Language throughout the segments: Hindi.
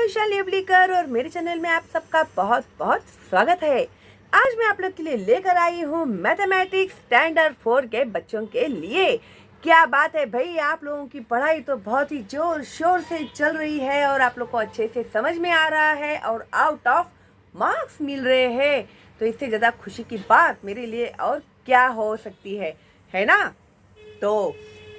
वैशाली अबलीकर और मेरे चैनल में आप सबका बहुत बहुत स्वागत है। आज मैं आप लोग के लिए लेकर आई हूँ मैथमेटिक्स स्टैंडर्ड 4 के बच्चों के लिए। क्या बात है भाई, आप लोगों की पढ़ाई तो बहुत ही जोर शोर से चल रही है और आप लोग को अच्छे से समझ में आ रहा है और आउट ऑफ मार्क्स मिल रहे हैं। तो इससे ज़्यादा खुशी की बात मेरे लिए और क्या हो सकती है ना। तो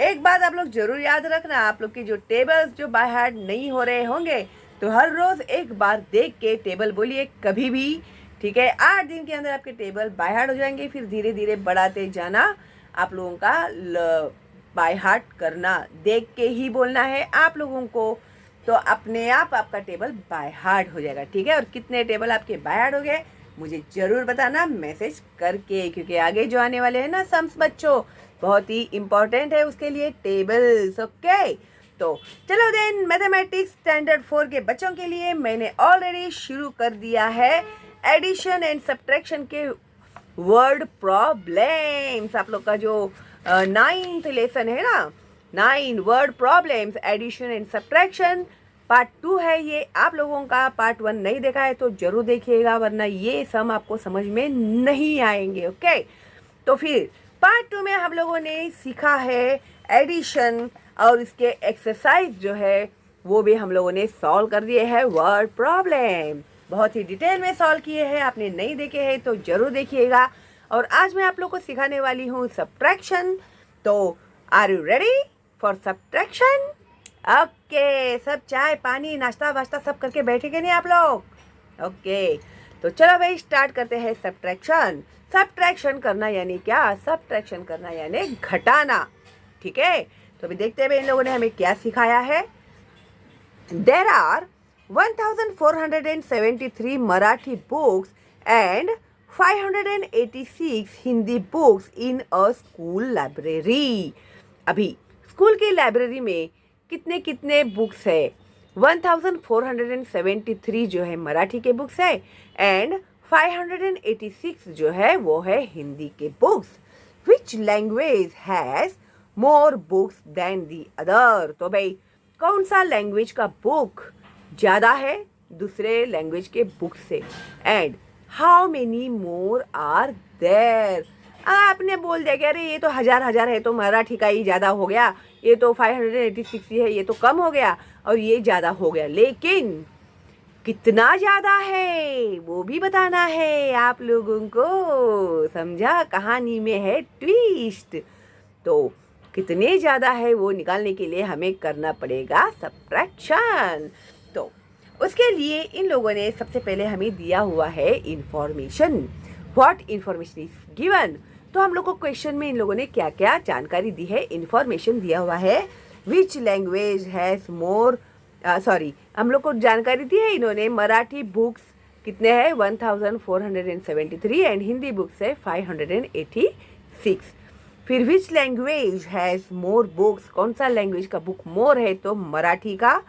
एक बात आप लोग जरूर याद रखना, आप लोग के जो टेबल्स जो बाय हार्ट नहीं हो रहे होंगे तो हर रोज एक बार देख के टेबल बोलिए कभी भी, ठीक है। 8 दिन के अंदर आपके टेबल बाय हार्ट हो जाएंगे, फिर धीरे धीरे बढ़ाते जाना। आप लोगों का बाय हार्ट करना, देख के ही बोलना है आप लोगों को, तो अपने आप आपका टेबल बाय हार्ट हो जाएगा, ठीक है। और कितने टेबल आपके बाय हार्ट हो गए मुझे जरूर बताना मैसेज करके, क्योंकि आगे जो आने वाले हैं ना सम्स बच्चों, बहुत ही इम्पोर्टेंट है उसके लिए टेबल्स। ओके, तो चलो देन मैथमेटिक्स स्टैंडर्ड 4 के बच्चों के लिए मैंने ऑलरेडी शुरू कर दिया है एडिशन एंड सब्ट्रैक्शन के वर्ड प्रॉब्लम्स। आप लोग का जो 9th लेसन है ना, 9 word problems addition and subtraction part 2 है ये। आप लोगों का पार्ट 1 नहीं देखा है तो जरूर देखिएगा, वरना ये सम आपको समझ में नहीं आएंगे। ओके, तो फिर पार्ट 2 में हम लोगों ने सीखा है एडिशन और इसके एक्सरसाइज जो है वो भी हम लोगों ने सॉल्व कर दिए हैं। वर्ड प्रॉब्लम बहुत ही डिटेल में सॉल्व किए हैं, आपने नहीं देखे हैं तो जरूर देखिएगा। और आज मैं आप लोग को सिखाने वाली हूँ सब्ट्रैक्शन। तो are you ready for subtraction? Okay, सब चाय पानी नाश्ता वाश्ता सब करके बैठेंगे नहीं आप लोग? ओके, तो चलो भाई स्टार्ट करते हैं सब्ट्रैक्शन। सब्ट्रैक्शन करना यानी क्या? सब्ट्रैक्शन करना यानी घटाना, ठीक है। तो अभी देखते हैं इन लोगों ने हमें क्या सिखाया है। There are 1473 Marathi books and 586 Hindi books in a school library. अभी स्कूल की लाइब्रेरी में कितने कितने बुक्स है? 1473 जो है मराठी के बुक्स है एंड 586 जो है वो है हिंदी के books. Which language has more books than the other? तो भाई कौन सा लैंग्वेज का बुक ज़्यादा है दूसरे लैंग्वेज के बुक से? And how many more are there? आपने बोल दिया कि अरे ये तो हजार है तो मराठी का ही ज़्यादा हो गया, ये तो 586 ही है, ये तो कम हो गया और ये ज़्यादा हो गया, लेकिन कितना ज़्यादा है वो भी बताना है आप लोगों को। समझा? कहानी में है ट्विस्ट। तो कितने ज़्यादा है वो निकालने के लिए हमें करना पड़ेगा सब्ट्रैक्शन। तो उसके लिए इन लोगों ने सबसे पहले हमें दिया हुआ है information. What information is given? तो हम लोग को क्वेश्चन में इन लोगों ने क्या क्या जानकारी दी है, इंफॉर्मेशन दिया हुआ है। Which language has more, sorry हम लोग को जानकारी दी है इन्होंने मराठी बुक्स कितने हैं 1473 एंड हिंदी बुक्स है 586। फिर which language has more books? कौन सा लैंग्वेज का बुक मोर है? तो मराठी का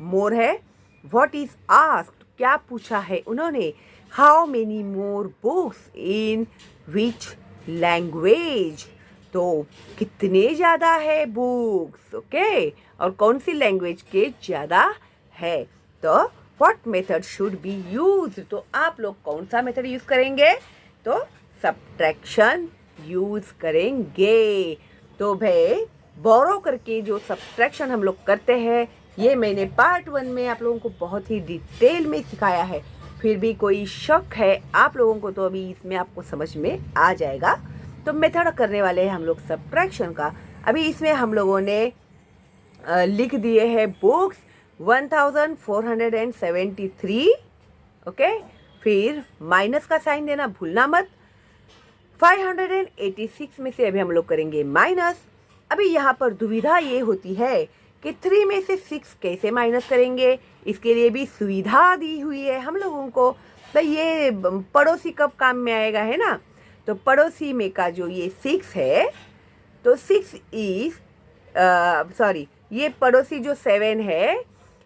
मोर है। What is asked? क्या पूछा है उन्होंने? How many more books in which language? तो कितने ज़्यादा है बुक्स, ओके, और कौन सी लैंग्वेज के ज़्यादा है? तो what method should be use? तो आप लोग कौन सा मेथड यूज़ करेंगे? तो सब्ट्रैक्शन यूज़ करेंगे। तो भाई बोरो करके जो सब्ट्रैक्शन हम लोग करते हैं ये मैंने पार्ट 1 में आप लोगों को बहुत ही डिटेल में सिखाया है। फिर भी कोई शक है आप लोगों को तो अभी इसमें आपको समझ में आ जाएगा। तो मेथड करने वाले हैं हम लोग सब्ट्रैक्शन का। अभी इसमें हम लोगों ने लिख दिए हैं बुक्स 1473, ओके, फिर माइनस का साइन देना भूलना मत। 586 में से अभी हम लोग करेंगे माइनस। अभी यहाँ पर दुविधा ये होती है कि 3 में से 6 कैसे माइनस करेंगे, इसके लिए भी सुविधा दी हुई है हम लोगों को। तो ये पड़ोसी कब काम में आएगा, है ना। तो पड़ोसी में का जो ये 6 है तो 6 इज सॉरी ये पड़ोसी जो 7 है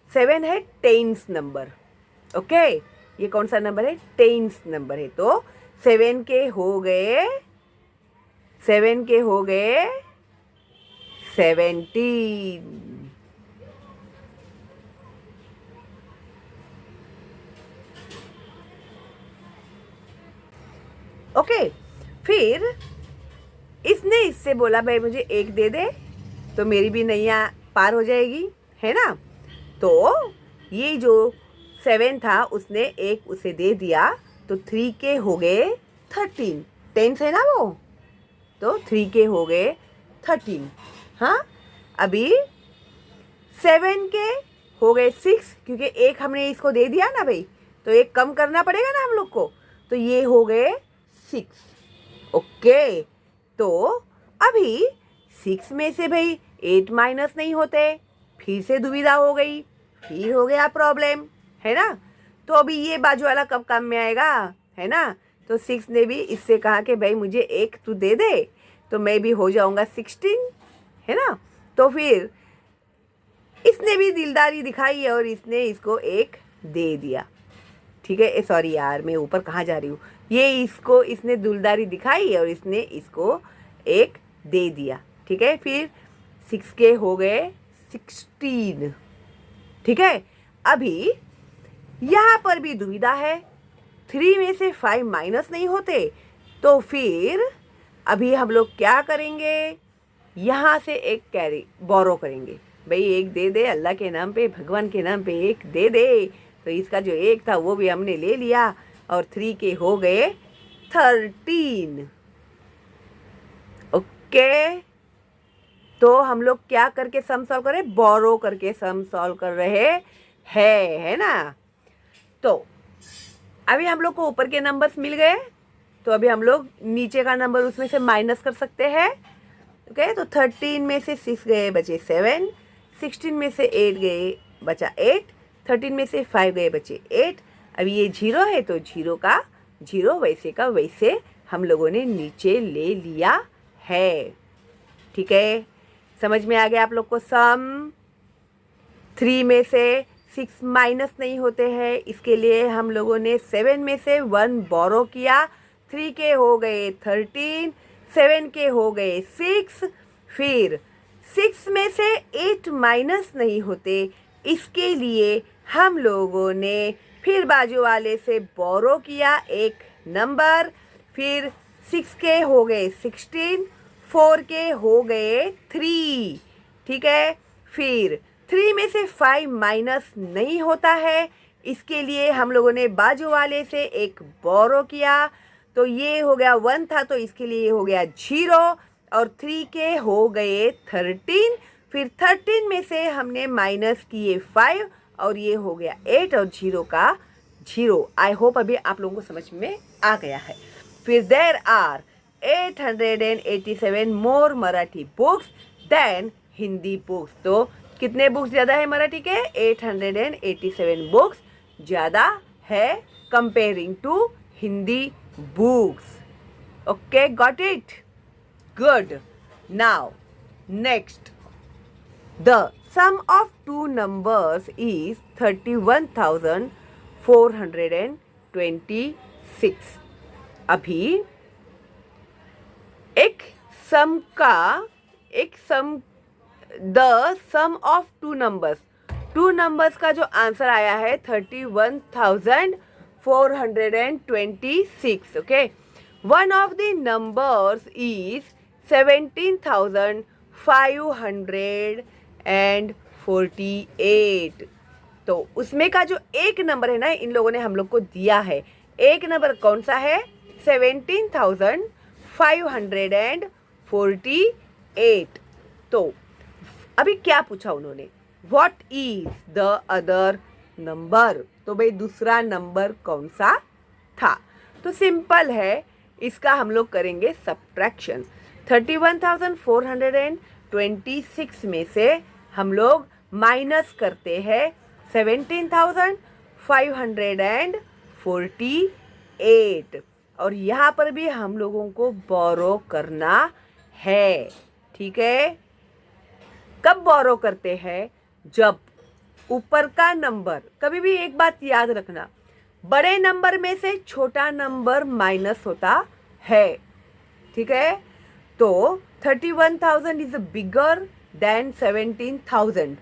10th नंबर, ओके। ये कौन सा नंबर है? 10th नंबर है। तो 7 के हो गए 17। ओके, फिर इसने इससे बोला भाई मुझे एक दे दे तो मेरी भी नैया पार हो जाएगी, है ना। तो ये जो 7 था उसने एक उसे दे दिया, तो 3 के हो गए 13, 10 है ना वो, तो 3 के हो गए 13। हाँ, अभी 7 के हो गए 6, क्योंकि एक हमने इसको दे दिया ना भाई, तो एक कम करना पड़ेगा ना हम लोग को, तो ये हो गए 6। ओके, तो अभी 6 में से भाई 8 माइनस नहीं होते, फिर से दुविधा हो गई, फिर हो गया प्रॉब्लम, है ना। तो अभी ये बाजू वाला कब काम में आएगा, है ना। तो 6 ने भी इससे कहा कि भाई मुझे एक तू दे दे तो मैं भी हो जाऊंगा 16, है ना। तो फिर इसने भी दिलदारी दिखाई और इसने इसको एक दे दिया। ठीक है, सॉरी यार, मैं ऊपर कहाँ जा रही हूँ। ये इसको इसने दिलदारी दिखाई और इसने इसको एक दे दिया। ठीक है, फिर 6 के हो गए 16। ठीक है, अभी यहाँ पर भी दुविधा है, 3 में से 5 माइनस नहीं होते, तो फिर अभी हम लोग क्या करेंगे, यहाँ से एक कैरी बोरो करेंगे। भाई एक दे दे, अल्लाह के नाम पे, भगवान के नाम पे एक दे दे। तो इसका जो एक था वो भी हमने ले लिया और 3 के हो गए 13। ओके, तो हम लोग क्या करके सम सॉल्व कर रहे हैं, बोरो करके सम सॉल्व कर रहे हैं, है ना। तो अभी हम लोग को ऊपर के नंबर्स मिल गए, तो अभी हम लोग नीचे का नंबर उसमें से माइनस कर सकते हैं। ओके, तो 13 में से 6 गए बचे 7, 16 में से 8 गए बचा 8, 13 में से 5 गए बचे 8। अभी ये 0 है तो 0 का 0 वैसे का वैसे हम लोगों ने नीचे ले लिया है। ठीक है, समझ में आ गया आप लोग को सम। 3 में से 6 माइनस नहीं होते हैं, इसके लिए हम लोगों ने 7 में से 1 बोरो किया, 3 के हो गए 13, 7 के हो गए 6, फिर 6 में से 8 माइनस नहीं होते, इसके लिए हम लोगों ने फिर बाजू वाले से बोरो किया एक नंबर, फिर 6 के हो गए 16, 4 के हो गए 3। ठीक है, फिर 3 में से 5 माइनस नहीं होता है, इसके लिए हम लोगों ने बाजू वाले से एक बोरो किया, तो ये हो गया 1 था तो इसके लिए हो गया 0, और 3 के हो गए 13, फिर 13 में से हमने माइनस किए 5 और ये हो गया 8 और 0 का 0। आई होप अभी आप लोगों को समझ में आ गया है। फिर there are 887 more Marathi books than Hindi books. तो कितने बुक्स ज़्यादा है मराठी के, 887 बुक्स ज़्यादा है comparing to Hindi books. Okay, got it, good. Now next, the sum of two numbers is 31,426। अभी एक sum the sum of two numbers का जो आंसर आया है 31,426। Okay, one of the numbers is 17,548। तो उसमें का जो एक नंबर है ना, इन लोगों ने हम लोग को दिया है, एक नंबर कौन सा है, 17,548। तो अभी क्या पूछा उन्होंने, what is the other number. तो भाई दूसरा नंबर कौन सा था, तो सिंपल है, इसका हम लोग करेंगे सब्ट्रैक्शन। 31,426 में से हम लोग माइनस करते हैं 17,548, और यहाँ पर भी हम लोगों को बोरो करना है। ठीक है, कब बोरो करते हैं, जब ऊपर का नंबर, कभी भी एक बात याद रखना, बड़े नंबर में से छोटा नंबर माइनस होता है। ठीक है, तो 31,000 इज बिगर देन 17,000।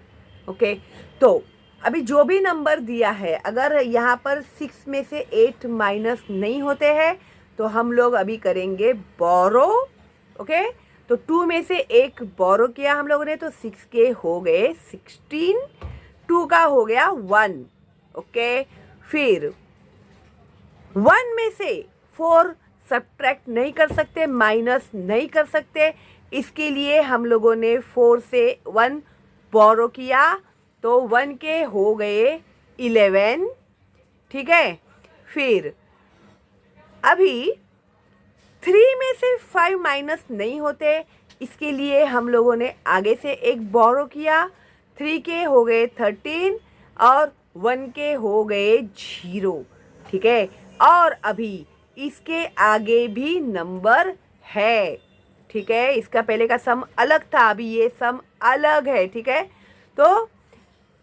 ओके, तो अभी जो भी नंबर दिया है, अगर यहाँ पर 6 में से 8 माइनस नहीं होते हैं, तो हम लोग अभी करेंगे बोरो। ओके, तो 2 में से एक बोरो किया हम लोगों ने, तो 6 के हो गए 16, 2 का हो गया 1। ओके, फिर 1 में से 4 सब्ट्रैक्ट नहीं कर सकते, माइनस नहीं कर सकते, इसके लिए हम लोगों ने 4 से 1 बोरो किया, तो 1 के हो गए 11। ठीक है, फिर अभी 3 में से 5 माइनस नहीं होते, इसके लिए हम लोगों ने आगे से एक बोरो किया, 3 के हो गए 13 और 1 के हो गए 0। ठीक है, और अभी इसके आगे भी नंबर है। ठीक है, इसका पहले का सम अलग था, अभी ये सम अलग है। ठीक है, तो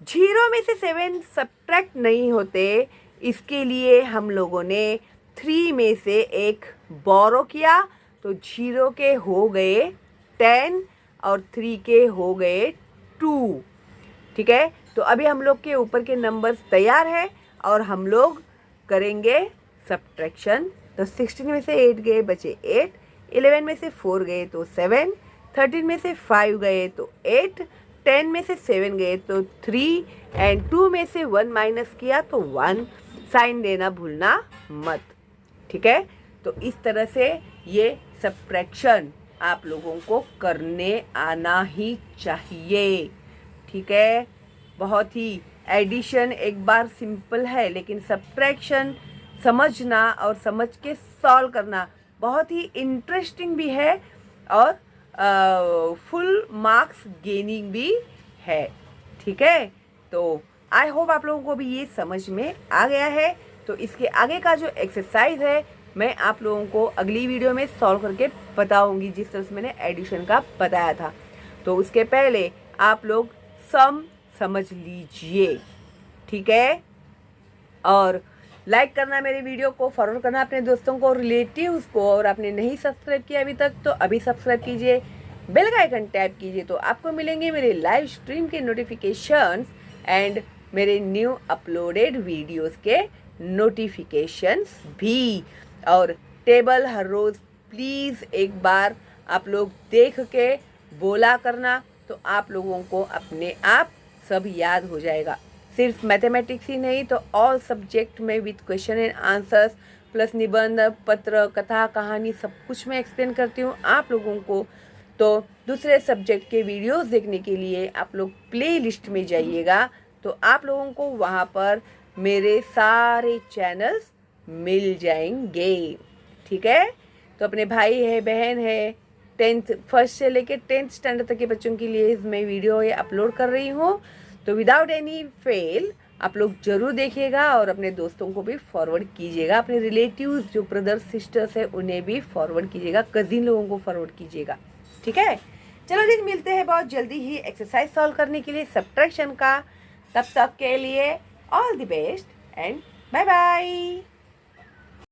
0 में से 7 सब्ट्रैक्ट नहीं होते, इसके लिए हम लोगों ने 3 में से एक बोरो किया, तो 0 के हो गए 10 और 3 के हो गए 2। ठीक है, तो अभी हम लोग के ऊपर के नंबर्स तैयार है और हम लोग करेंगे सब्ट्रैक्शन। तो 16 में से 8 गए, बचे 8, 11 में से 4 गए तो 7, 13 में से 5 गए तो 8, 10 में से 7 गए तो 3 एंड 2 में से 1 माइनस किया तो 1। साइन देना भूलना मत। ठीक है, तो इस तरह से ये सब्ट्रैक्शन आप लोगों को करने आना ही चाहिए। ठीक है, बहुत ही एडिशन एक बार सिंपल है, लेकिन सब्ट्रैक्शन समझना और समझ के सॉल्व करना बहुत ही इंटरेस्टिंग भी है और फुल मार्क्स गेनिंग भी है। ठीक है, तो आई होप आप लोगों को भी ये समझ में आ गया है। तो इसके आगे का जो एक्सरसाइज है मैं आप लोगों को अगली वीडियो में सॉल्व करके बताऊंगी, जिस तरह से मैंने एडिशन का बताया था। तो उसके पहले आप लोग सम समझ लीजिए। ठीक है, और लाइक करना, मेरे वीडियो को फॉरवर्ड करना अपने दोस्तों को, रिलेटिव्स को, और आपने नहीं सब्सक्राइब किया अभी तक तो अभी सब्सक्राइब कीजिए, बेल का आइकन टैप कीजिए, तो आपको मिलेंगे मेरे लाइव स्ट्रीम के नोटिफिकेशंस एंड मेरे न्यू अपलोडेड वीडियोस के नोटिफिकेशंस भी। और टेबल हर रोज़ प्लीज़ एक बार आप लोग देख के बोला करना, तो आप लोगों को अपने आप सब याद हो जाएगा। सिर्फ मैथमेटिक्स ही नहीं तो ऑल सब्जेक्ट में with question and answers plus निबंध, पत्र, कथा, कहानी सब कुछ मैं एक्सप्लेन करती हूँ आप लोगों को। तो दूसरे सब्जेक्ट के वीडियोस देखने के लिए आप लोग प्ले लिस्ट में जाइएगा, तो आप लोगों को वहाँ पर मेरे सारे चैनल्स मिल जाएंगे। ठीक है, तो अपने भाई है, बहन है, 10th फर्स्ट से लेके 10th स्टैंडर्ड तक के बच्चों के लिए मैं वीडियो ये अपलोड कर रही हूँ, तो विदाउट एनी फेल आप लोग जरूर देखिएगा और अपने दोस्तों को भी फॉरवर्ड कीजिएगा, अपने रिलेटिव्स जो ब्रदर्स सिस्टर्स है उन्हें भी फॉरवर्ड कीजिएगा, कजिन लोगों को फॉरवर्ड कीजिएगा। ठीक है, चलो दिन मिलते हैं बहुत जल्दी ही एक्सरसाइज सॉल्व करने के लिए सब्ट्रैक्शन का। तब तक के लिए all the best and bye bye.